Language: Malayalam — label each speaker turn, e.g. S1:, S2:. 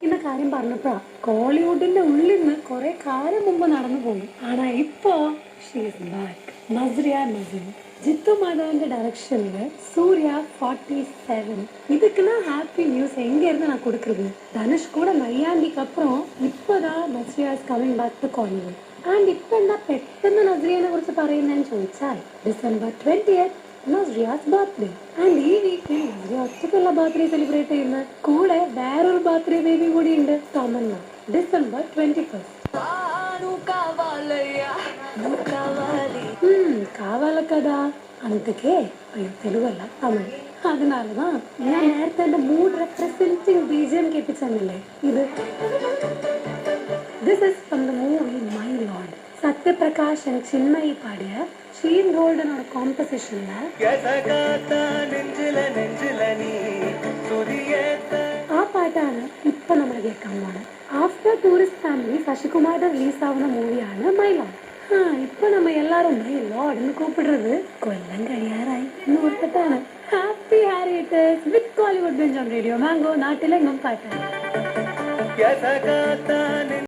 S1: എന്ന കാര്യം പറഞ്ഞപ്പോഴാ കോളിവുഡിന്റെ ഉള്ളിൽ നിന്ന് കുറെ കാലം മുമ്പ് നടന്നു പോകും. ആണാ ഇപ്പോ ഷീസ് ബാക്ക്. നസ്രിയ നസീം, ജിത്തു മാധവന്റെ ഡയറക്ഷനില് சூர்யா 47. இதுக்குன்னா ஹாப்பி நியூஸ் எங்க இருந்து நான் கொடுக்குறது? தனுஷ் கூட நையாண்டிக்கு அப்புறம் இப்பதான் Nazriya is coming back to Kollywood. And ഇപ്പൊ എന്താ പെട്ടെന്ന് നസ്രിയനെ കുറിച്ച് പറയുന്നതെന്ന് ചോദിച്ചാൽ December 20th നസ്രിയാസ് ബർത്ത്ഡേ. ആൻഡ് ഈ വീക്കിൽ നസ്രിയ ഒറ്റയ്ക്കുള്ള ബർത്ത്ഡേ സെലിബ്രേറ്റ് ചെയ്യുന്ന കൂടെ വേറൊരു ബർത്ത്ഡേ ബേബി കൂടി ഉണ്ട്, തമന്ന. December 21st. కావాల కదా అందుకే అయ్యో తెలుగు అല്ല తమిళ్. அதனாலதான் ഞാൻ നേരത്തെ എന്റെ മൂഡ് റെപ്രസെന്റിംഗ് ബീജിയം കേൾപ്പിച്ചെന്നില്ലേ ഇത്. This is from the movie My Lord. Satyaprakash and Chinmayi പാടിയ ഷീൻ ഗോൾഡനോட കോമ്പസിഷനിൽ ആ പാട്ടാണ് ഇപ്പൊ നമ്മൾ കേൾക്കാൻ പോണത്. ആഫ്റ്റർ ടൂറിസ്റ്റ് ഫാമിലി ശശികുമാരുടെ റിലീസ് ആവുന്ന മൂവിയാണ് മൈ ലോഡ്. ഇപ്പൊ നമ്മ എല്ലാരും മൈ ലോഡ് എന്ന് കൂപ്പിടുന്നത് കൊല്ലം കഴിയാറായി എന്ന് ഓർത്തിട്ടാണ്. ഹാപ്പി ഹാരിയേറ്റേഴ്സ് with Kollywood bench on radio Mango. നാട്ടിലെങ്ങും പാട്ടാണ്.